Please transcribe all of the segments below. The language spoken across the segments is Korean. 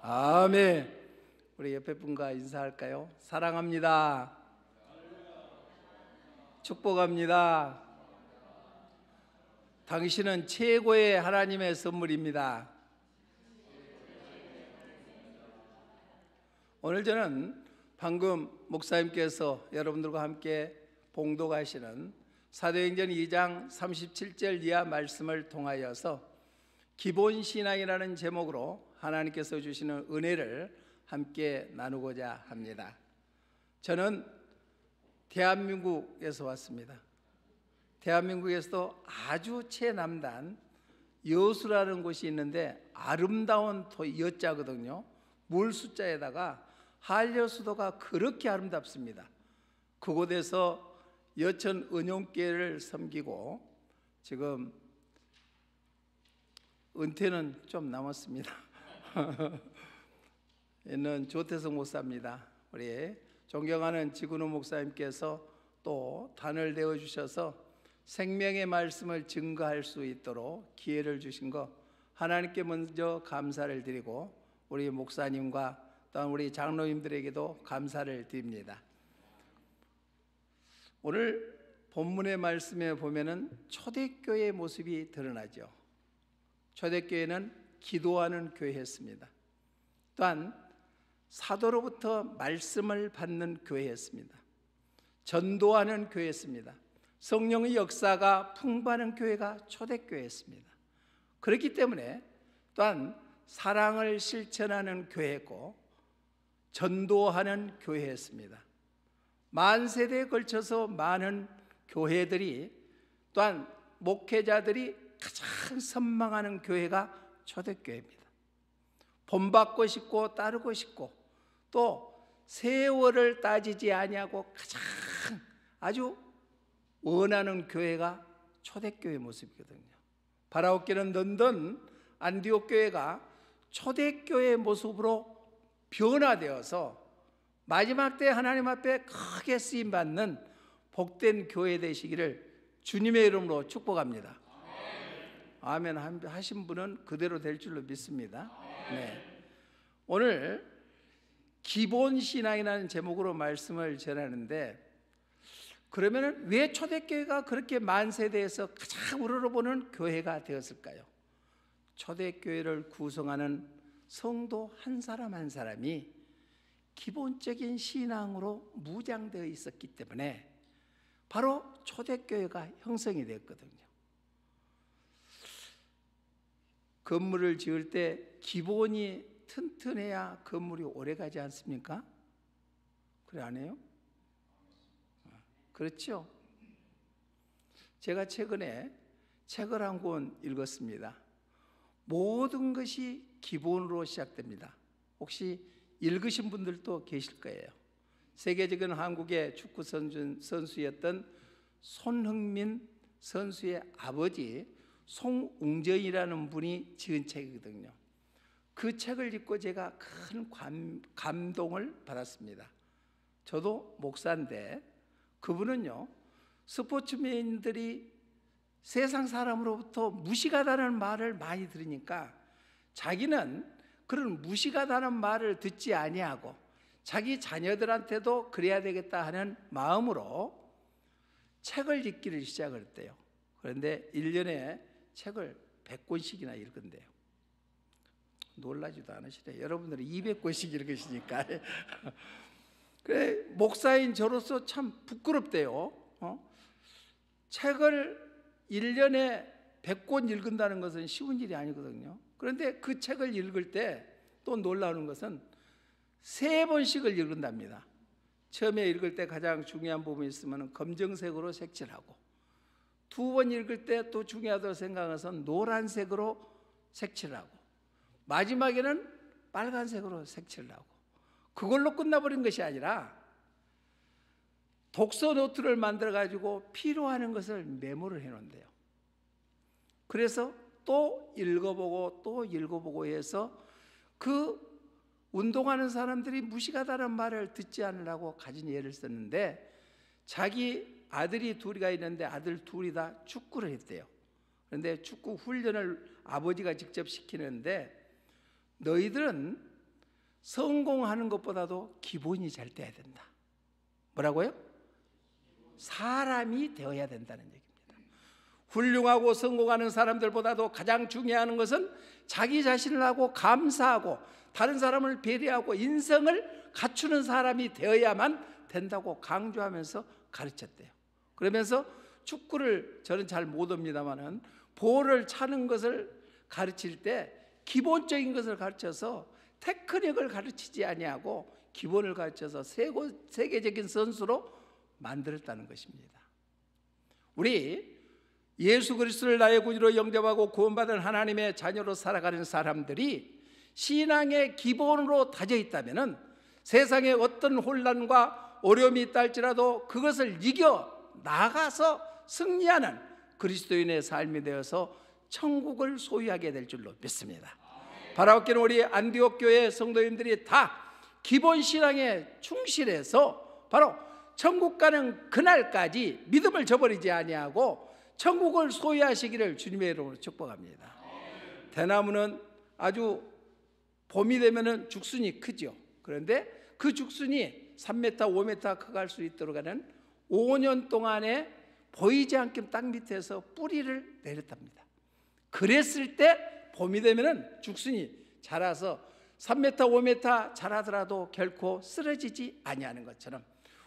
아멘. 우리 옆에 분과 인사할까요? 사랑합니다. 축복합니다. 당신은 최고의 하나님의 선물입니다. 오늘 저는 방금 목사님께서 여러분들과 함께 봉독하시는 사도행전 2장 37절 이하 말씀을 통하여서 기본신앙이라는 제목으로 하나님께서 주시는 은혜를 함께 나누고자 합니다. 저는 대한민국에서 왔습니다. 대한민국에서도 아주 최남단 여수라는 곳이 있는데 아름다운 여자거든요. 물 숫자에다가 한려수도가 그렇게 아름답습니다. 그곳에서 여천 은용교회를 섬기고 지금 은퇴는 좀 남았습니다. 있는 조태석 목사입니다. 우리 존경하는 지근우 목사님께서 또 단을 내어 주셔서 생명의 말씀을 증거할 수 있도록 기회를 주신 것 하나님께 먼저 감사를 드리고 우리 목사님과 또한 우리 장로님들에게도 감사를 드립니다. 오늘 본문의 말씀에 보면은 초대교회의 모습이 드러나죠. 초대교회는 기도하는 교회였습니다. 또한 사도로부터 말씀을 받는 교회였습니다. 전도하는 교회였습니다. 성령의 역사가 풍부한 교회가 초대교회였습니다. 그렇기 때문에 또한 사랑을 실천하는 교회고 전도하는 교회였습니다. 만 세대에 걸쳐서 많은 교회들이 또한 목회자들이 가장 선망하는 교회가 초대교회입니다. 본받고 싶고 따르고 싶고 또 세월을 따지지 아니하고 가장 아주 원하는 교회가 초대교회 모습이거든요. 바라옵기는 런던 안디옥 교회가 초대교회의 모습으로 변화되어서 마지막 때 하나님 앞에 크게 쓰임받는 복된 교회 되시기를 주님의 이름으로 축복합니다. 아멘 하신 분은 그대로 될 줄로 믿습니다. 네. 오늘 기본신앙이라는 제목으로 말씀을 전하는데 그러면 왜 초대교회가 그렇게 만세대에서 가장 우러러보는 교회가 되었을까요? 초대교회를 구성하는 성도 한 사람 한 사람이 기본적인 신앙으로 무장되어 있었기 때문에 바로 초대교회가 형성이 됐거든요. 건물을 지을 때 기본이 튼튼해야 건물이 오래가지 않습니까? 그래 안 해요? 그렇죠? 제가 최근에 책을 한 권 읽었습니다. 모든 것이 기본으로 시작됩니다. 혹시 읽으신 분들도 계실 거예요. 세계적인 한국의 축구 선수였던 손흥민 선수의 아버지 송웅전이라는 분이 지은 책이거든요. 그 책을 읽고 제가 큰 감동을 받았습니다. 저도 목사인데 그분은요, 스포츠맨들이 세상 사람으로부터 무시가다는 말을 많이 들으니까 자기는 그런 무시가다는 말을 듣지 아니하고 자기 자녀들한테도 그래야 되겠다 하는 마음으로 책을 읽기를 시작을 했대요. 그런데 1년에 책을 100권씩이나 읽은대요. 놀라지도 않으시네. 여러분들은 200권씩 읽으시니까. 그래, 목사인 저로서 참 부끄럽대요. 책을 1년에 100권 읽는다는 것은 쉬운 일이 아니거든요. 그런데 그 책을 읽을 때 또 놀라운 것은 3번씩을 읽는답니다. 처음에 읽을 때 가장 중요한 부분이 있으면 검정색으로 색칠하고 2번 읽을 때 또 중요하다고 생각해서 노란색으로 색칠하고 마지막에는 빨간색으로 색칠을 하고 그걸로 끝나버린 것이 아니라 독서 노트를 만들어 가지고 필요하는 것을 메모를 해놓는데요. 그래서 또 읽어보고 또 읽어보고 해서 그 운동하는 사람들이 무시가다는 말을 듣지 않으려고 가진 예를 썼는데 자기 아들이 둘이가 있는데 아들 둘이 다 축구를 했대요. 그런데 축구 훈련을 아버지가 직접 시키는데 너희들은 성공하는 것보다도 기본이 잘 돼야 된다. 뭐라고요? 사람이 되어야 된다는 얘기입니다. 훌륭하고 성공하는 사람들보다도 가장 중요한 것은 자기 자신을 하고 감사하고 다른 사람을 배려하고 인성을 갖추는 사람이 되어야만 된다고 강조하면서 가르쳤대요. 그러면서 축구를 저는 잘 못 합니다만은 볼을 차는 것을 가르칠 때 기본적인 것을 가르쳐서 테크닉을 가르치지 아니하고 기본을 가르쳐서 세계적인 선수로 만들었다는 것입니다. 우리 예수 그리스도를 나의 구주로 영접하고 구원받은 하나님의 자녀로 살아가는 사람들이 신앙의 기본으로 다져 있다면 세상에 어떤 혼란과 어려움이 있다 할지라도 그것을 이겨 나가서 승리하는 그리스도인의 삶이 되어서 천국을 소유하게 될 줄로 믿습니다. 바라옵기는 우리 안디옥 교회 성도님들이 다 기본 신앙에 충실해서 바로 천국 가는 그날까지 믿음을 저버리지 아니하고 천국을 소유하시기를 주님의 이름으로 축복합니다. 대나무는 아주 봄이 되면은 죽순이 크죠. 그런데 그 죽순이 3m, 5m 커갈 수 있도록 하는 5년 동안에 보이지 않게 땅 밑에서 뿌리를 내렸답니다. 그랬을 때 봄이 되면은 죽순이 자라서 3m, 5m 자라더라도 결코 쓰러지지 아니하는 것처럼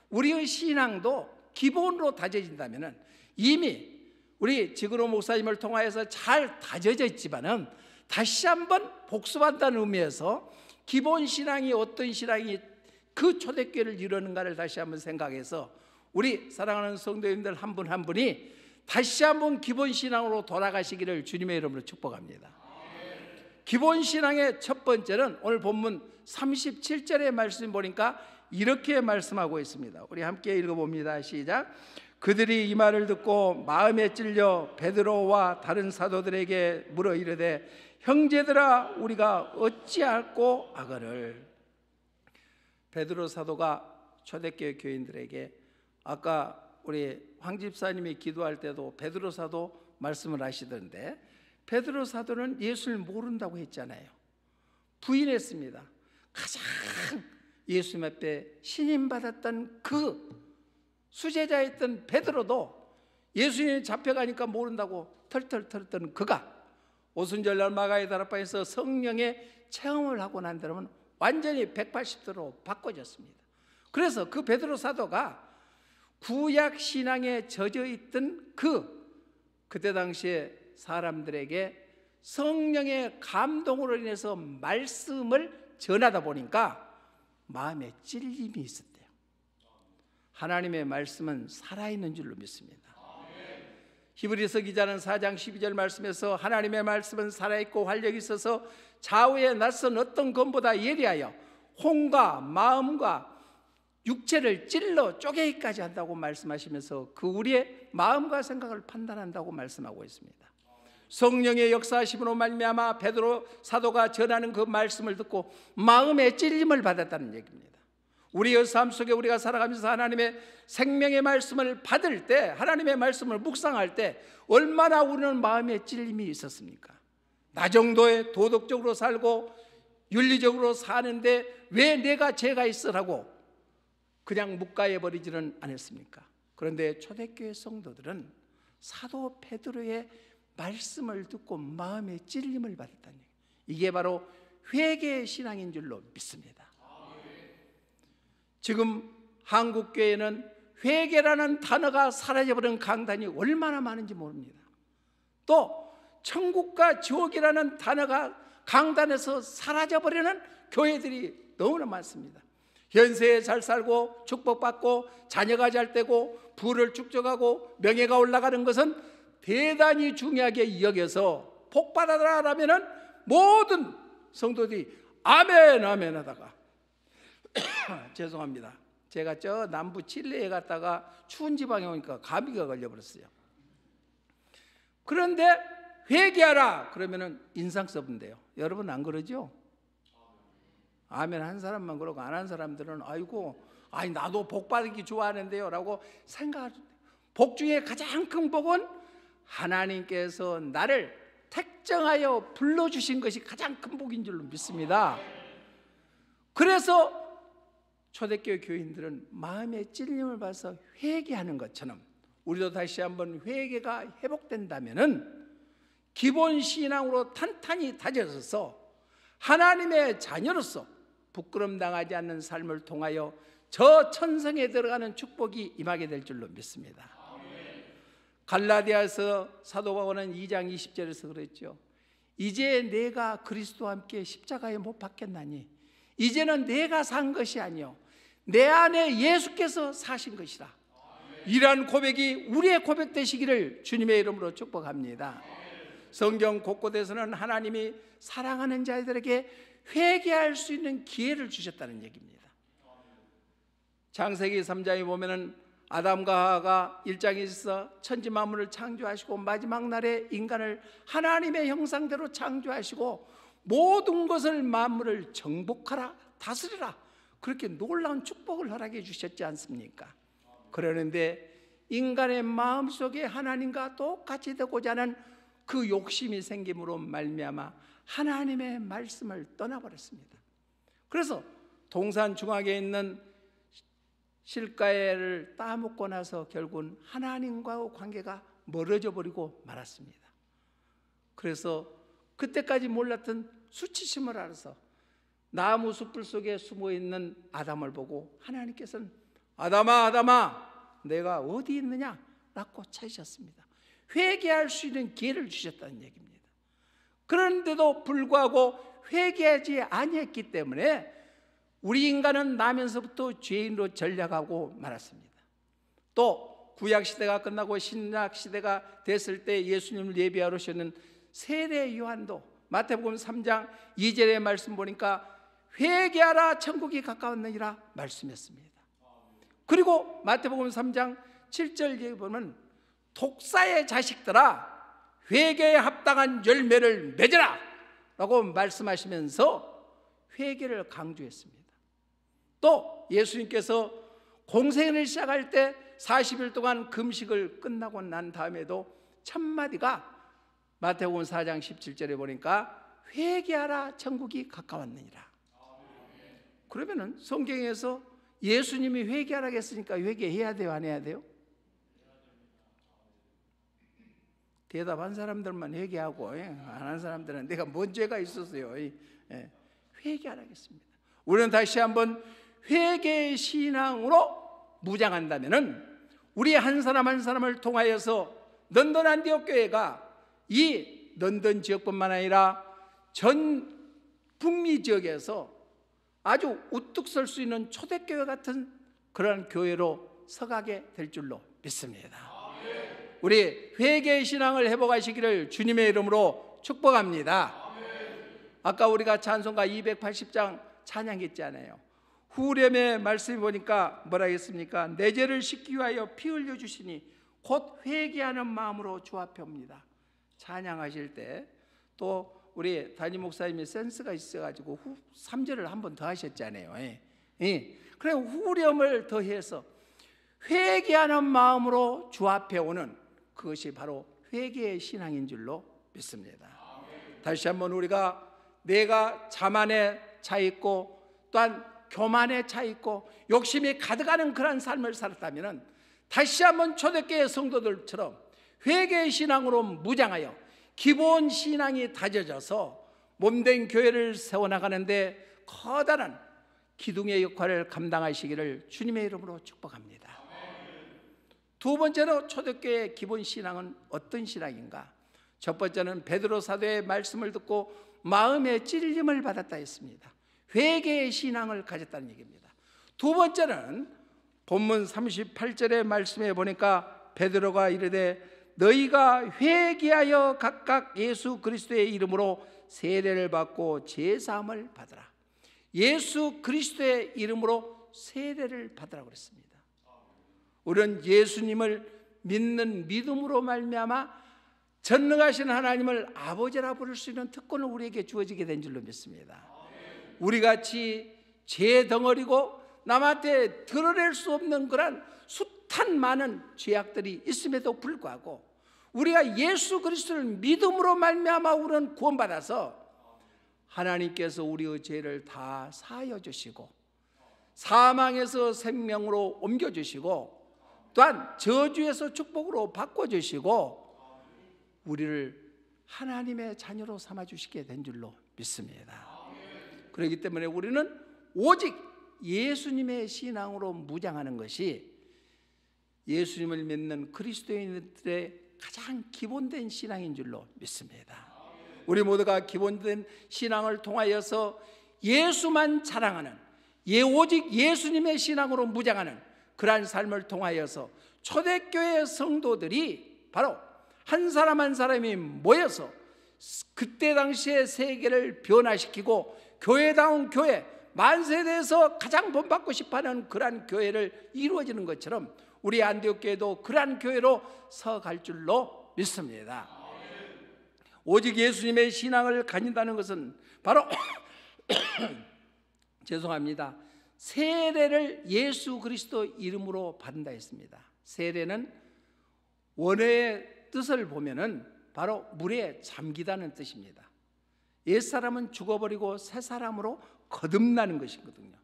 우리의 신앙도 기본으로 다져진다면은 이미 우리 지그로 목사님을 통하여서 잘 다져져 있지만은 다시 한번 복습한다는 의미에서 기본 신앙이 어떤 신앙이 그 초대교회를 이루는가를 다시 한번 생각해서 우리 사랑하는 성도님들 한 분 한 분이 다시 한번 기본 신앙으로 돌아가시기를 주님의 이름으로 축복합니다. 기본 신앙의 첫 번째는 오늘 본문 37절의 말씀 보니까 이렇게 말씀하고 있습니다. 우리 함께 읽어봅니다. 시작. 그들이 이 말을 듣고 마음에 찔려 베드로와 다른 사도들에게 물어 이르되 형제들아 우리가 어찌할꼬 하거늘. 베드로 사도가 초대교회 교인들에게 아까 우리 황 집사님이 기도할 때도 베드로 사도 말씀을 하시던데 베드로 사도는 예수를 모른다고 했잖아요. 부인했습니다. 가장 예수님 앞에 신임받았던 그 수제자였던 베드로도 예수님이 잡혀가니까 모른다고 털털 털던 그가 오순절날 마가의 다락방에서 성령의 체험을 하고 난 다음은 완전히 180도로 바꿔졌습니다. 그래서 그 베드로 사도가 구약 신앙에 젖어 있던 그때 당시에 사람들에게 성령의 감동으로 인해서 말씀을 전하다 보니까 마음에 찔림이 있었대요. 하나님의 말씀은 살아있는 줄로 믿습니다. 히브리서 기자는 4장 12절 말씀에서 하나님의 말씀은 살아있고 활력이 있어서 좌우에 낯선 어떤 검보다 예리하여 혼과 마음과 육체를 찔러 쪼개기까지 한다고 말씀하시면서 그 우리의 마음과 생각을 판단한다고 말씀하고 있습니다. 성령의 역사하심으로 말미암아 베드로 사도가 전하는 그 말씀을 듣고 마음의 찔림을 받았다는 얘기입니다. 우리의 삶 속에 우리가 살아가면서 하나님의 생명의 말씀을 받을 때, 하나님의 말씀을 묵상할 때 얼마나 우리는 마음의 찔림이 있었습니까? 나 정도의 도덕적으로 살고 윤리적으로 사는데 왜 내가 죄가 있으라고 그냥 묵과해버리지는 않았습니까? 그런데 초대교회 성도들은 사도 베드로의 말씀을 듣고 마음의 찔림을 받았다는 얘기예요. 이게 바로 회개의 신앙인 줄로 믿습니다. 지금 한국교회는 회개라는 단어가 사라져버린 강단이 얼마나 많은지 모릅니다. 또 천국과 지옥이라는 단어가 강단에서 사라져버리는 교회들이 너무나 많습니다. 현세에 잘 살고 축복받고 자녀가 잘 되고 부를 축적하고 명예가 올라가는 것은 대단히 중요하게 여겨서 복받아라라면은 모든 성도들이 아멘 아멘 하다가 죄송합니다. 제가 저 남부 칠레에 갔다가 추운 지방에 오니까 감기가 걸려버렸어요. 그런데 회개하라 그러면은 인상 써본대요. 여러분 안 그러죠? 아멘 한 사람만 그러고 안 한 사람들은 아이고 나도 복 받기 좋아하는데요 라고 생각하죠. 복 중에 가장 큰 복은 하나님께서 나를 택정하여 불러주신 것이 가장 큰 복인 줄로 믿습니다. 그래서 초대교회 교인들은 마음의 찔림을 받아서 회개하는 것처럼 우리도 다시 한번 회개가 회복된다면은 기본 신앙으로 탄탄히 다져져서 하나님의 자녀로서 부끄럼 당하지 않는 삶을 통하여 저 천성에 들어가는 축복이 임하게 될 줄로 믿습니다. 갈라디아서 사도 바울은 2장 20절에서 그랬죠. 이제 내가 그리스도와 함께 십자가에 못 박혔나니 이제는 내가 산 것이 아니요 내 안에 예수께서 사신 것이라. 이러한 고백이 우리의 고백 되시기를 주님의 이름으로 축복합니다. 성경 곳곳에서는 하나님이 사랑하는 자들에게 회개할 수 있는 기회를 주셨다는 얘기입니다. 창세기 3장에 보면은 아담과 하와가 1장에 있어 천지 만물을 창조하시고 마지막 날에 인간을 하나님의 형상대로 창조하시고 모든 것을 만물을 정복하라 다스리라 그렇게 놀라운 축복을 허락해 주셨지 않습니까? 그러는데 인간의 마음속에 하나님과 똑같이 되고자 하는 그 욕심이 생김으로 말미암아 하나님의 말씀을 떠나버렸습니다. 그래서 동산 중앙에 있는 실과를 따먹고 나서 결국은 하나님과의 관계가 멀어져 버리고 말았습니다. 그래서 그때까지 몰랐던 수치심을 알아서 나무 숯불 속에 숨어 있는 아담을 보고 하나님께서는 아담아 아담아 내가 어디 있느냐 라고 찾으셨습니다. 회개할 수 있는 기회를 주셨다는 얘기입니다. 그런데도 불구하고 회개하지 아니했기 때문에 우리 인간은 나면서부터 죄인으로 전락하고 말았습니다. 또 구약시대가 끝나고 신약시대가 됐을 때 예수님을 예비하러 오시는 세례 요한도 마태복음 3장 2절의 말씀 보니까 회개하라 천국이 가까웠느니라 말씀했습니다. 그리고 마태복음 3장 7절에 보면 독사의 자식들아 회개에 합당한 열매를 맺으라 라고 말씀하시면서 회개를 강조했습니다. 또 예수님께서 공생을 시작할 때 40일 동안 금식을 끝나고 난 다음에도 첫 마디가 마태복음 4장 17절에 보니까 회개하라 천국이 가까웠느니라. 그러면은 성경에서 예수님이 회개하라고 했으니까 회개해야 돼요 안 해야 돼요? 대답한 사람들만 회개하고 안 한 사람들은 내가 뭔 죄가 있었어요. 회개하라고 했습니다. 우리는 다시 한번 회개의 신앙으로 무장한다면은 우리 한 사람 한 사람을 통하여서 런던 안디옥 교회가 이 런던 지역뿐만 아니라 전 북미 지역에서 아주 우뚝 설 수 있는 초대교회 같은 그런 교회로 서가게 될 줄로 믿습니다. 우리 회개의 신앙을 회복하시기를 주님의 이름으로 축복합니다. 아까 우리가 찬송가 280장 찬양했잖아요. 후렴의 말씀이 보니까 뭐라 했습니까? 내 죄를 씻기 위하여 피 흘려 주시니 곧 회개하는 마음으로 주 앞에 옵니다. 찬양하실 때 또 우리 담임 목사님이 센스가 있어가지고 3절을 한 번 더 하셨잖아요. 그래 후렴을 더해서 회개하는 마음으로 주 앞에 오는 그것이 바로 회개의 신앙인 줄로 믿습니다. 다시 한번 우리가 내가 자만에 차 있고 또한 교만에 차 있고 욕심이 가득하는 그런 삶을 살았다면 다시 한번 초대교회 성도들처럼 회개의 신앙으로 무장하여 기본 신앙이 다져져서 몸된 교회를 세워나가는데 커다란 기둥의 역할을 감당하시기를 주님의 이름으로 축복합니다. 두 번째로 초대교회의 기본 신앙은 어떤 신앙인가? 첫 번째는 베드로 사도의 말씀을 듣고 마음의 찔림을 받았다 했습니다. 회개의 신앙을 가졌다는 얘기입니다. 두 번째는 본문 38절의 말씀에 보니까 베드로가 이르되 너희가 회개하여 각각 예수 그리스도의 이름으로 세례를 받고 제사함을 받으라. 예수 그리스도의 이름으로 세례를 받으라고 그랬습니다. 우리는 예수님을 믿는 믿음으로 말미암아 전능하신 하나님을 아버지라 부를 수 있는 특권을 우리에게 주어지게 된 줄로 믿습니다. 우리같이 죄 덩어리고 남한테 드러낼 수 없는 그런 숱한 많은 죄악들이 있음에도 불구하고 우리가 예수 그리스도를 믿음으로 말미암아 우리는 구원받아서 하나님께서 우리의 죄를 다 사하여 주시고 사망에서 생명으로 옮겨주시고 또한 저주에서 축복으로 바꿔주시고 우리를 하나님의 자녀로 삼아주시게 된 줄로 믿습니다. 그렇기 때문에 우리는 오직 예수님의 신앙으로 무장하는 것이 예수님을 믿는 그리스도인들의 가장 기본된 신앙인 줄로 믿습니다. 우리 모두가 기본된 신앙을 통하여서 예수만 자랑하는 오직 예수님의 신앙으로 무장하는 그러한 삶을 통하여서 초대교회 성도들이 바로 한 사람 한 사람이 모여서 그때 당시의 세계를 변화시키고 교회다운 교회, 만세대에서 가장 본받고 싶어하는 그러한 교회를 이루어지는 것처럼 우리 안디옥 교회도 그러한 교회로 서갈 줄로 믿습니다. 오직 예수님의 신앙을 가진다는 것은 바로 죄송합니다. 세례를 예수 그리스도 이름으로 받는다 했습니다. 세례는 원어의 뜻을 보면은 바로 물에 잠기다는 뜻입니다. 옛사람은 죽어버리고 새 사람으로 거듭나는 것이거든요.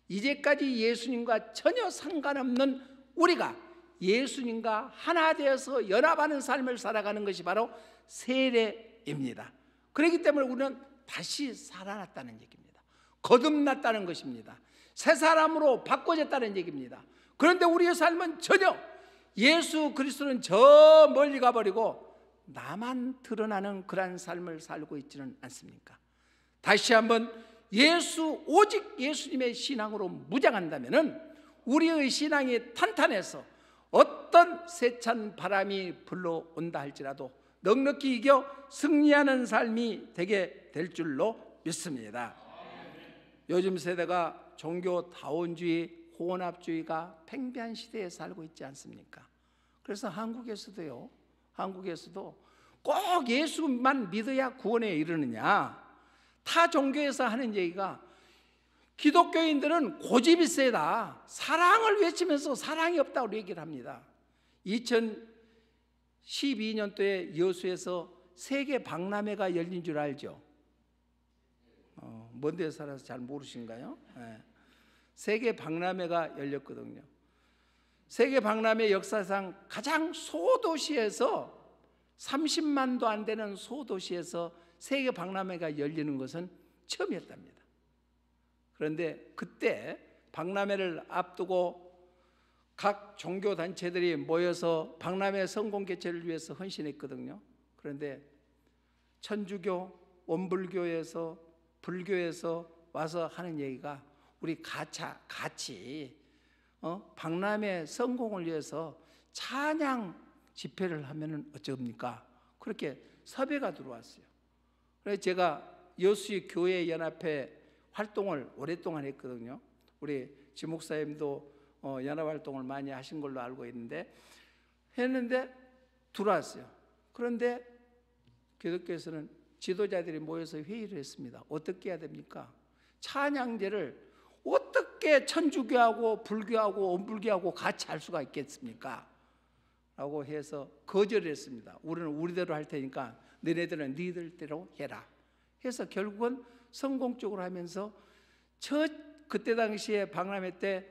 이제까지 예수님과 전혀 상관없는 우리가 예수님과 하나 되어서 연합하는 삶을 살아가는 것이 바로 세례입니다. 그렇기 때문에 우리는 다시 살아났다는 얘기입니다. 거듭났다는 것입니다. 새 사람으로 바꿔졌다는 얘기입니다. 그런데 우리의 삶은 전혀 예수 그리스도는 저 멀리 가버리고 나만 드러나는 그러한 삶을 살고 있지는 않습니까? 다시 한번 오직 예수님의 신앙으로 무장한다면은 우리의 신앙이 탄탄해서 어떤 세찬 바람이 불러온다 할지라도 넉넉히 이겨 승리하는 삶이 되게 될 줄로 믿습니다. 요즘 세대가 종교다원주의, 혼합주의가 팽배한 시대에 살고 있지 않습니까? 그래서 한국에서도 꼭 예수만 믿어야 구원에 이르느냐, 타 종교에서 하는 얘기가 기독교인들은 고집이 세다, 사랑을 외치면서 사랑이 없다고 얘기를 합니다. 2012년도에 여수에서 세계 박람회가 열린 줄 알죠? 먼 데에 살아서 잘 모르신가요? 네. 세계 박람회가 열렸거든요. 세계 박람회 역사상 가장 소도시에서 30만도 안 되는 소도시에서 세계 박람회가 열리는 것은 처음이었답니다. 그런데 그때 박람회를 앞두고 각 종교단체들이 모여서 박람회 성공 개최를 위해서 헌신했거든요. 그런데 천주교, 원불교에서 불교에서 와서 하는 얘기가 우리 같이 박람회 성공을 위해서 찬양 집회를 하면은 어쩝니까? 그렇게 섭외가 들어왔어요. 그래서 제가 여수의 교회 연합회 활동을 오랫동안 했거든요. 우리 지목사님도 연합 활동을 많이 하신 걸로 알고 있는데 했는데 들어왔어요. 그런데 기독교에서는 지도자들이 모여서 회의를 했습니다. 어떻게 해야 됩니까? 찬양제를 어떻게 천주교하고 불교하고 원불교하고 같이 할 수가 있겠습니까? 라고 해서 거절을 했습니다. 우리는 우리대로 할 테니까 너네들은 너희들대로 해라. 해서 결국은 성공적으로 하면서 그때 당시에 박람회 때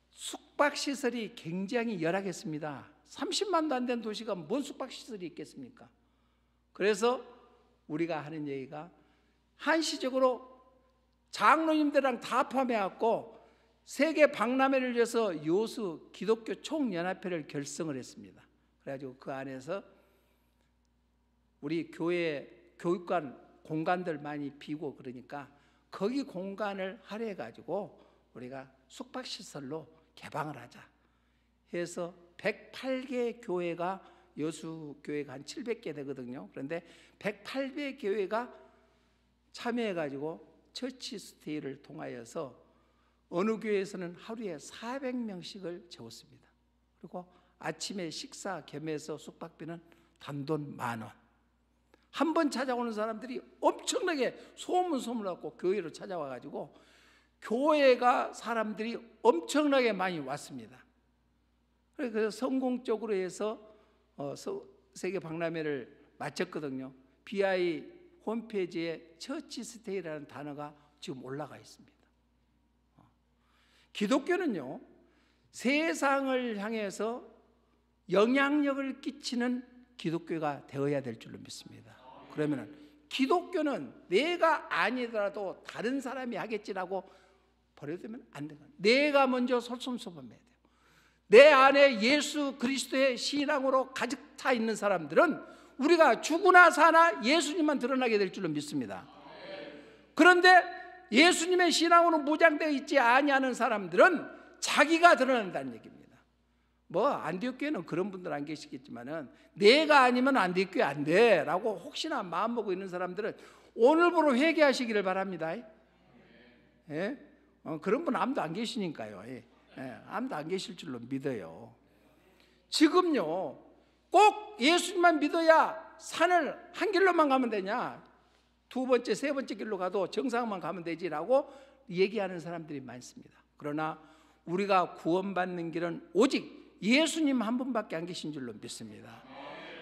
숙박시설이 굉장히 열악했습니다. 30만도 안 된 도시가 뭔 숙박시설이 있겠습니까? 그래서 우리가 하는 얘기가 한시적으로 장로님들랑 다 포함해갖고 세계 박람회를 위해서 여수 기독교 총연합회를 결성을 했습니다. 그래가지고 그 안에서 우리 교회 교육관 공간들 많이 비고 그러니까 거기 공간을 할애해가지고 우리가 숙박시설로 개방을 하자 해서 108개 교회가 여수 교회가 한 700개 되거든요. 그런데 108개 교회가 참여해가지고 처치 스테이를 통하여서 어느 교회에서는 하루에 400명씩을 재웠습니다. 그리고 아침에 식사 겸해서 숙박비는 단돈 10,000원. 한 번 찾아오는 사람들이 엄청나게 소문났고 교회로 찾아와가지고 교회가 사람들이 엄청나게 많이 왔습니다. 그래서 성공적으로 해서 세계 박람회를 마쳤거든요. BI 홈페이지에 처치스테이라는 단어가 지금 올라가 있습니다. 기독교는요, 세상을 향해서 영향력을 끼치는 기독교가 되어야 될 줄로 믿습니다. 그러면 기독교는 내가 아니더라도 다른 사람이 하겠지라고 버려두면 안 되는 거예요. 내가 먼저 솔선수범해야 돼요. 내 안에 예수 그리스도의 신앙으로 가득 차 있는 사람들은 우리가 죽으나 사나 예수님만 드러나게 될 줄로 믿습니다. 그런데 예수님의 신앙으로 무장되어 있지 아니하는 사람들은 자기가 드러난다는 얘기입니다. 뭐 안디옥교회는 그런 분들 안 계시겠지만은 내가 아니면 안디옥교회 안 돼라고 혹시나 마음 먹고 있는 사람들은 오늘부로 회개하시기를 바랍니다. 예? 그런 분 아무도 안 계시니까요. 예. 아무도 안 계실 줄로 믿어요. 지금요, 꼭 예수님만 믿어야 산을 한 길로만 가면 되냐, 두 번째, 세 번째 길로 가도 정상만 가면 되지라고 얘기하는 사람들이 많습니다. 그러나 우리가 구원받는 길은 오직 예수님 한 분밖에 안 계신 줄로 믿습니다.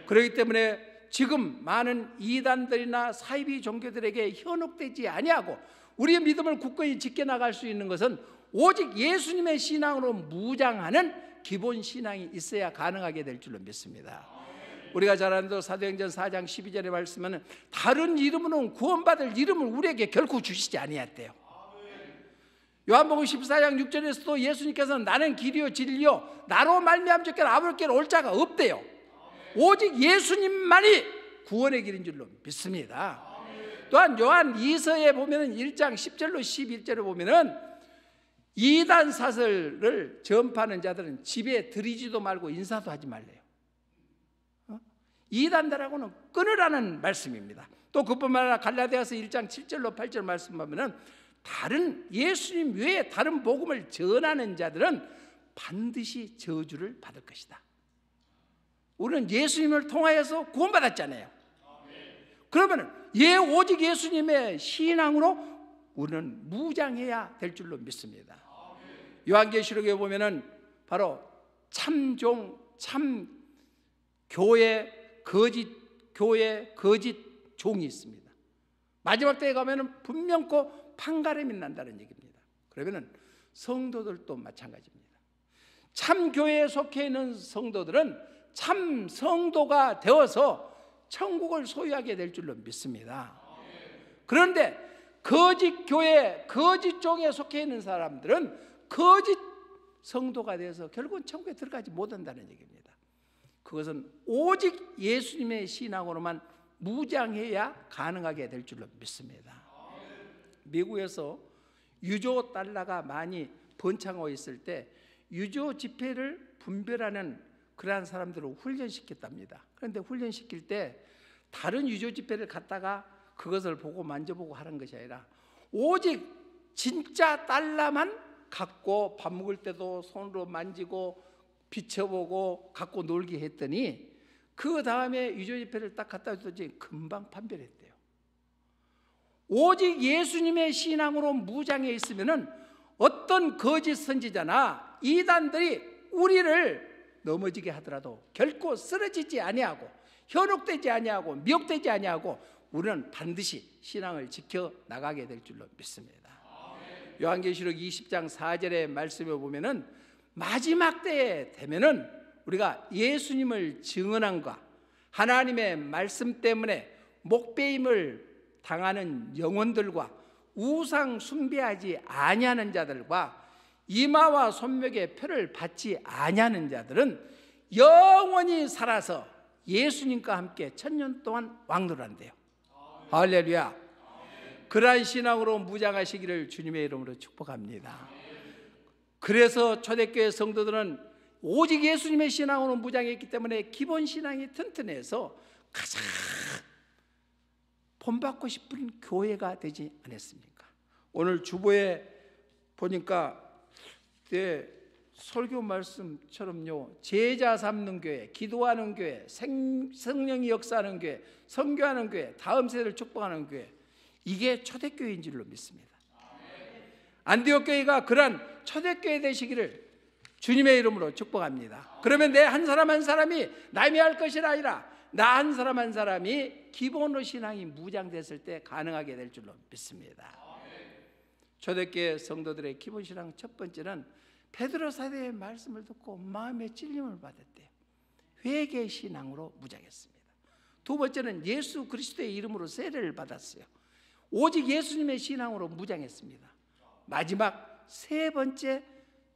그렇기 때문에 지금 많은 이단들이나 사이비 종교들에게 현혹되지 아니하고 우리의 믿음을 굳건히 지켜나갈 수 있는 것은 오직 예수님의 신앙으로 무장하는 기본 신앙이 있어야 가능하게 될 줄로 믿습니다. 우리가 잘 아는 사도행전 4장 12절의 말씀은 다른 이름으로는 구원받을 이름을 우리에게 결코 주시지 아니했대요. 요한복음 14장 6절에서도 예수님께서는 나는 길이요 진리요 나로 말미암자께 아버지께 올 자가 없대요. 오직 예수님만이 구원의 길인 줄로 믿습니다. 또한 요한 2서에 보면은 1장 10절로 11절에 보면은 이단 사설을 전파하는 자들은 집에 들이지도 말고 인사도 하지 말래요. 이단들하고는 끊으라는 말씀입니다. 또 그뿐만 아니라 갈라디아서 1장 7절로 8절 말씀 보면은 다른 예수님 외에 다른 복음을 전하는 자들은 반드시 저주를 받을 것이다. 우리는 예수님을 통하여서 구원받았잖아요. 그러면 오직 예수님의 신앙으로 우리는 무장해야 될 줄로 믿습니다. 요한계시록에 보면은 바로 참종, 참 교회, 거짓 교회, 거짓 종이 있습니다. 마지막 때에 가면은 분명코 판가름이 난다는 얘기입니다. 그러면은 성도들도 마찬가지입니다. 참 교회에 속해 있는 성도들은 참 성도가 되어서 천국을 소유하게 될 줄로 믿습니다. 그런데 거짓 교회, 거짓 종에 속해 있는 사람들은 거짓 성도가 되어서 결국은 천국에 들어가지 못한다는 얘기입니다. 그것은 오직 예수님의 신앙으로만 무장해야 가능하게 될 줄로 믿습니다. 미국에서 유조 달러가 많이 번창하고 있을 때 유조 지폐를 분별하는 그러한 사람들을 훈련시켰답니다. 그런데 훈련시킬 때 다른 유조 지폐를 갖다가 그것을 보고 만져보고 하는 것이 아니라 오직 진짜 달러만 갖고 밥 먹을 때도 손으로 만지고 비춰보고 갖고 놀게 했더니 그 다음에 유조 지폐를 딱 갖다 줬더니 금방 판별했대요. 오직 예수님의 신앙으로 무장해 있으면은 어떤 거짓 선지자나 이단들이 우리를 넘어지게 하더라도 결코 쓰러지지 아니하고 현혹되지 아니하고 미혹되지 아니하고 우리는 반드시 신앙을 지켜 나가게 될 줄로 믿습니다. 요한계시록 20장 4절의 말씀에 보면은 마지막 때에 되면은 우리가 예수님을 증언함과 하나님의 말씀 때문에 목배임을 당하는 영혼들과 우상 숭배하지 아니하는 자들과 이마와 손목에 표를 받지 아니하는 자들은 영원히 살아서 예수님과 함께 1000년 동안 왕노란대요. 할렐루야. 그러한 신앙으로 무장하시기를 주님의 이름으로 축복합니다. 그래서 초대교회 성도들은 오직 예수님의 신앙으로 무장했기 때문에 기본 신앙이 튼튼해서 가장 본받고 싶은 교회가 되지 않았습니까? 오늘 주보에 보니까 설교 말씀처럼요, 제자 삼는 교회, 기도하는 교회, 성령이 역사하는 교회, 선교하는 교회, 다음 세대를 축복하는 교회, 이게 초대교회인 줄로 믿습니다. 안디옥 교회가 그러한 초대교회 되시기를 주님의 이름으로 축복합니다. 그러면 내 한 사람 한 사람이 남이 할 것이 아니라 나 한 사람 한 사람이 기본으로 신앙이 무장됐을 때 가능하게 될 줄로 믿습니다. 초대교회 성도들의 기본 신앙 첫 번째는 베드로 사도의 말씀을 듣고 마음의 찔림을 받았대요. 회개 신앙으로 무장했습니다. 두 번째는 예수 그리스도의 이름으로 세례를 받았어요. 오직 예수님의 신앙으로 무장했습니다. 마지막 세 번째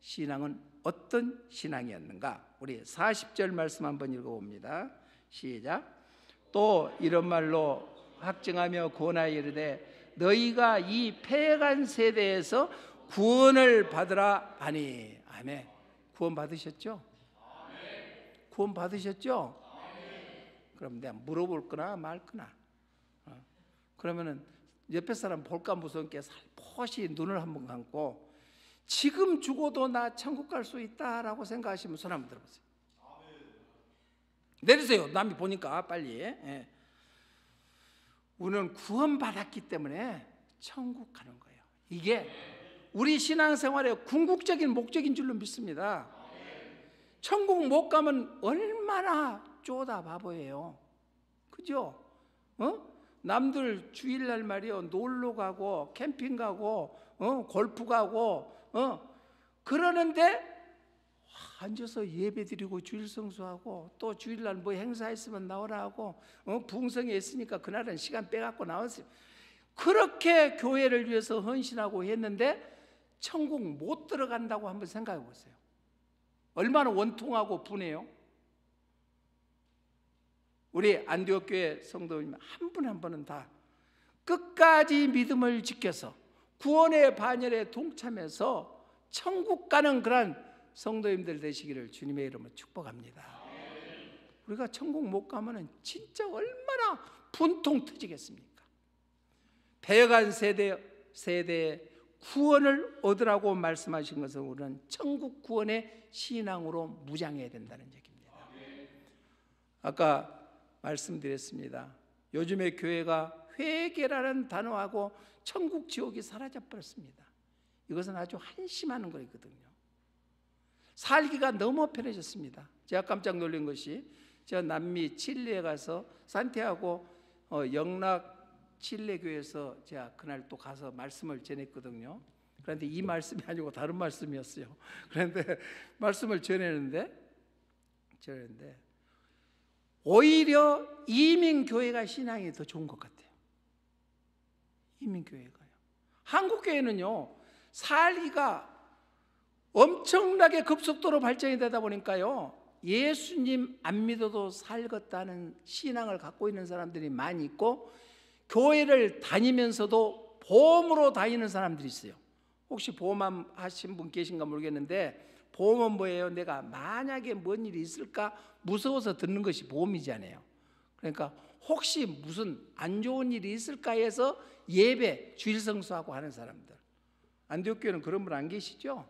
신앙은 어떤 신앙이었는가? 우리 40절 말씀 한번 읽어봅니다. 시작. 또 이런 말로 확증하며 권하여 이르되 너희가 이 패간 세대에서 구원을 받으라 하니. 아멘. 구원 받으셨죠? 구원 받으셨죠? 그럼 내가 물어볼 거나 말 거나. 그러면은 옆에 사람 볼까 무섭게 살포시 눈을 한번 감고 지금 죽어도 나 천국 갈 수 있다라고 생각하시면 손 한번 들어보세요. 내리세요. 남이 보니까 빨리. 예. 우리는 구원받았기 때문에 천국 가는 거예요. 이게 우리 신앙생활의 궁극적인 목적인 줄로 믿습니다. 천국 못 가면 얼마나 쪼다 바보예요. 그죠? 남들 주일날 말이요 놀러 가고 캠핑 가고 골프 가고 그러는데 앉아서 예배 드리고 주일 성수하고 또 주일날 뭐 행사 있으면 나오라 하고 부흥성에 있으니까 그날은 시간 빼갖고 나왔어요. 그렇게 교회를 위해서 헌신하고 했는데 천국 못 들어간다고 한번 생각해 보세요. 얼마나 원통하고 분해요. 우리 안디옥 교회 성도님 한 분 한 분은 다 끝까지 믿음을 지켜서 구원의 반열에 동참해서 천국 가는 그런 성도님들 되시기를 주님의 이름으로 축복합니다. 우리가 천국 못 가면 진짜 얼마나 분통 터지겠습니까? 배여간 세대의 구원을 얻으라고 말씀하신 것은 우리는 천국 구원의 신앙으로 무장해야 된다는 얘기입니다. 아까 말씀드렸습니다. 요즘의 교회가 회개라는 단어하고 천국 지옥이 사라져 버렸습니다. 이것은 아주 한심한 거거든요. 살기가 너무 편해졌습니다. 제가 깜짝 놀란 것이 제가 남미 칠레에 가서 산티아고 영락 칠레 교회에서 제가 그날 또 가서 말씀을 전했거든요. 그런데 이 말씀이 아니고 다른 말씀이었어요. 그런데 말씀을 전했는데 오히려 이민교회가 신앙이 더 좋은 것 같아요. 이민교회가요. 한국교회는요 살기가 엄청나게 급속도로 발전이 되다 보니까요 예수님 안 믿어도 살겠다는 신앙을 갖고 있는 사람들이 많이 있고 교회를 다니면서도 보험으로 다니는 사람들이 있어요. 혹시 보험 하신 분 계신가 모르겠는데 보험은 뭐예요? 내가 만약에 뭔 일이 있을까 무서워서 듣는 것이 보험이잖아요. 그러니까 혹시 무슨 안 좋은 일이 있을까 해서 예배, 주일 성수하고 하는 사람들. 안디옥 교회는 그런 분 안 계시죠?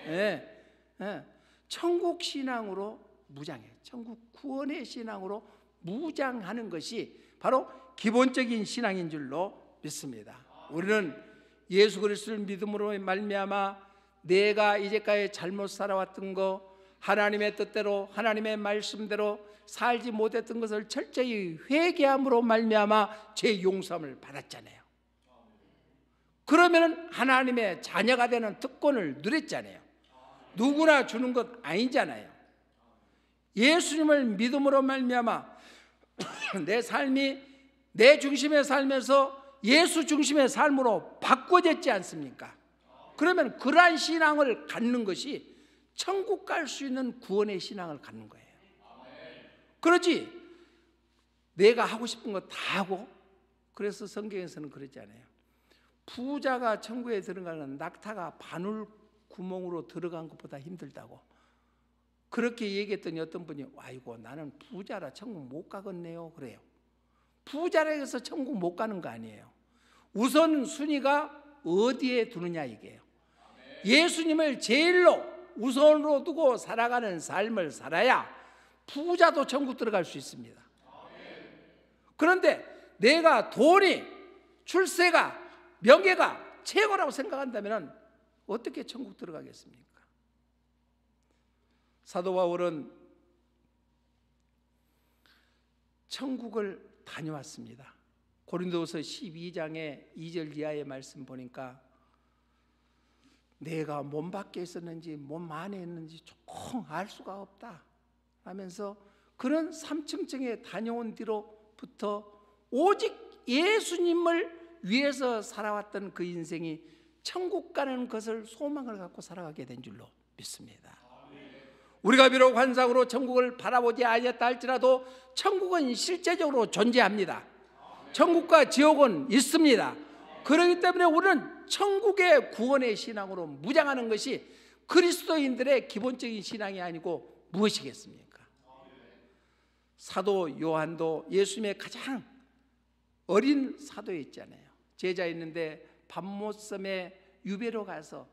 네. 네. 천국 신앙으로 무장해요. 천국 구원의 신앙으로 무장하는 것이 바로 기본적인 신앙인 줄로 믿습니다. 우리는 예수 그리스도를 믿음으로 말미암아 내가 이제까지 잘못 살아왔던 거 하나님의 뜻대로 하나님의 말씀대로 살지 못했던 것을 철저히 회개함으로 말미암아 죄 용서함을 받았잖아요. 그러면 하나님의 자녀가 되는 특권을 누렸잖아요. 누구나 주는 것 아니잖아요. 예수님을 믿음으로 말미암아 내 삶이 내 중심의 삶에서 예수 중심의 삶으로 바꿔졌지 않습니까? 그러면 그러한 신앙을 갖는 것이 천국 갈 수 있는 구원의 신앙을 갖는 거예요. 그렇지 내가 하고 싶은 거 다 하고. 그래서 성경에서는 그러잖아요. 부자가 천국에 들어가는 낙타가 바늘 구멍으로 들어간 것보다 힘들다고. 그렇게 얘기했더니 어떤 분이 아이고 나는 부자라 천국 못 가겠네요 그래요. 부자라 해서 천국 못 가는 거 아니에요. 우선 순위가 어디에 두느냐 이게요. 예수님을 제일로 우선으로 두고 살아가는 삶을 살아야 부자도 천국 들어갈 수 있습니다. 그런데 내가 돈이 출세가 명예가 최고라고 생각한다면 어떻게 천국 들어가겠습니까? 사도 바울은 천국을 다녀왔습니다. 고린도후서 12장의 2절 이하의 말씀 보니까 내가 몸 밖에 있었는지 몸 안에 있는지 조금 알 수가 없다 하면서 그런 3층층에 다녀온 뒤로부터 오직 예수님을 위해서 살아왔던 그 인생이 천국 가는 것을 소망을 갖고 살아가게 된 줄로 믿습니다. 우리가 비록 환상으로 천국을 바라보지 아니했다 할지라도 천국은 실제적으로 존재합니다. 천국과 지옥은 있습니다. 그렇기 때문에 우리는 천국의 구원의 신앙으로 무장하는 것이 그리스도인들의 기본적인 신앙이 아니고 무엇이겠습니까? 사도 요한도 예수님의 가장 어린 사도였잖아요. 제자 있는데 밤못섬에 유배로 가서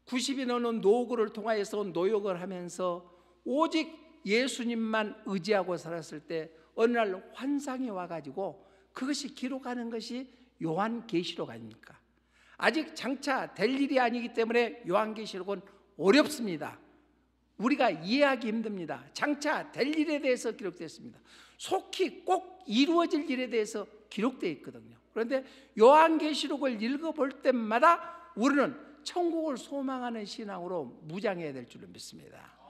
90이 넘는 노구를 통하여서 노역을 하면서 오직 예수님만 의지하고 살았을 때 어느 날 환상이 와가지고 그것이 기록하는 것이 요한계시록 아닙니까? 아직 장차 될 일이 아니기 때문에 요한계시록은 어렵습니다. 우리가 이해하기 힘듭니다. 장차 될 일에 대해서 기록되었습니다. 속히 꼭 이루어질 일에 대해서 기록되어 있거든요. 그런데 요한계시록을 읽어볼 때마다 우리는 천국을 소망하는 신앙으로 무장해야 될 줄로 믿습니다.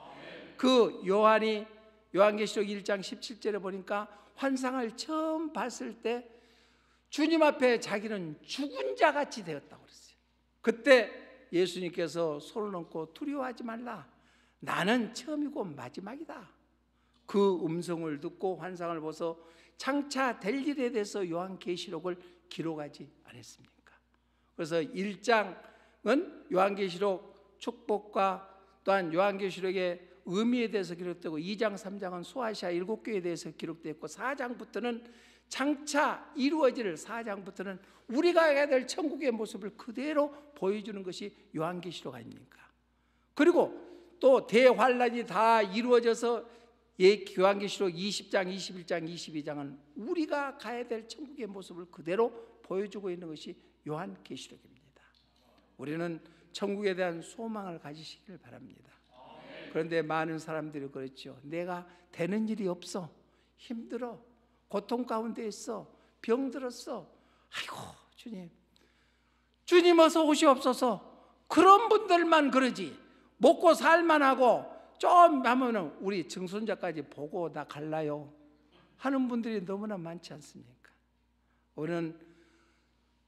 그 요한이 요한계시록 1장 17절에 보니까 환상을 처음 봤을 때 주님 앞에 자기는 죽은 자 같이 되었다고 그랬어요. 그때 예수님께서 손을 얹고 두려워하지 말라. 나는 처음이고 마지막이다. 그 음성을 듣고 환상을 보서 장차 될 일에 대해서 요한계시록을 기록하지 않았습니까? 그래서 1장은 요한계시록 축복과 또한 요한계시록의 의미에 대해서 기록되고 2장 3장은 소아시아 7교회에 대해서 기록되었고 4장부터는 장차 이루어질 4장부터는 우리가 가야 될 천국의 모습을 그대로 보여주는 것이 요한계시록 아닙니까? 그리고 또 대환란이 다 이루어져서 요한계시록 20장, 21장, 22장은 우리가 가야 될 천국의 모습을 그대로 보여주고 있는 것이 요한계시록입니다. 우리는 천국에 대한 소망을 가지시길 바랍니다. 그런데 많은 사람들이 그렇죠. 내가 되는 일이 없어, 힘들어, 고통 가운데 있어, 병들었어. 아이고 주님 어서 오시옵소서. 그런 분들만 그러지 먹고 살만하고 좀 하면은 우리 증손자까지 보고 나 갈라요 하는 분들이 너무나 많지 않습니까? 우리는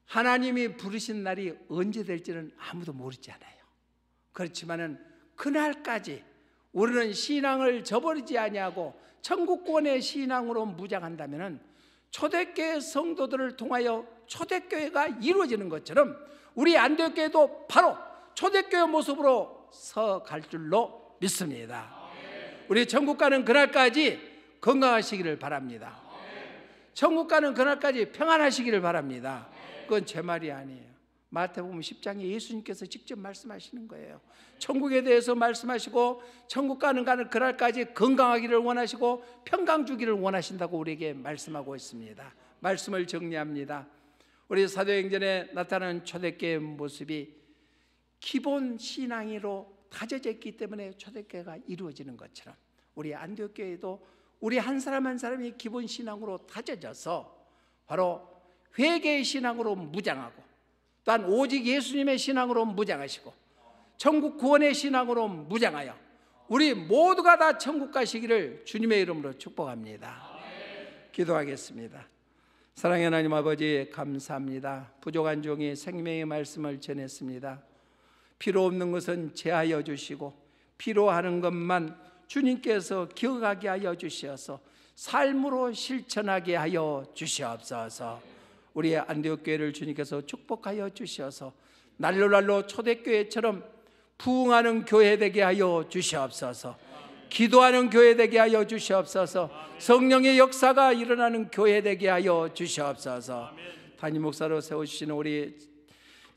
하나님이 부르신 날이 언제 될지는 아무도 모르잖아요. 그렇지만은 그날까지 우리는 신앙을 저버리지 아니하고 천국권의 신앙으로 무장한다면은 초대교회 성도들을 통하여 초대교회가 이루어지는 것처럼 우리 안디옥교회도 바로 초대교회 모습으로 서갈 줄로 믿습니다. 우리 천국 가는 그날까지 건강하시기를 바랍니다. 천국 가는 그날까지 평안하시기를 바랍니다. 그건 제 말이 아니에요. 마태복음 10장에 예수님께서 직접 말씀하시는 거예요. 천국에 대해서 말씀하시고 천국 가는 그날까지 건강하기를 원하시고 평강 주기를 원하신다고 우리에게 말씀하고 있습니다. 말씀을 정리합니다. 우리 사도행전에 나타나는 초대교회의 모습이 기본 신앙으로 다져져 있기 때문에 초대교회가 이루어지는 것처럼 우리 안디옥교회도 우리 한 사람 한 사람이 기본 신앙으로 다져져서 바로 회개의 신앙으로 무장하고 또한 오직 예수님의 신앙으로 무장하시고 천국 구원의 신앙으로 무장하여 우리 모두가 다 천국 가시기를 주님의 이름으로 축복합니다. 기도하겠습니다. 사랑의 하나님 아버지 감사합니다. 부족한 종이 생명의 말씀을 전했습니다. 필요 없는 것은 제하여 주시고 필요하는 것만 주님께서 기억하게 하여 주시어서 삶으로 실천하게 하여 주시옵소서. 우리의 안디옥교회를 주님께서 축복하여 주시어서 날로 초대교회처럼 부흥하는 교회 되게 하여 주시옵소서. 기도하는 교회 되게 하여 주시옵소서. 성령의 역사가 일어나는 교회 되게 하여 주시옵소서. 담임 목사로 세우시는 우리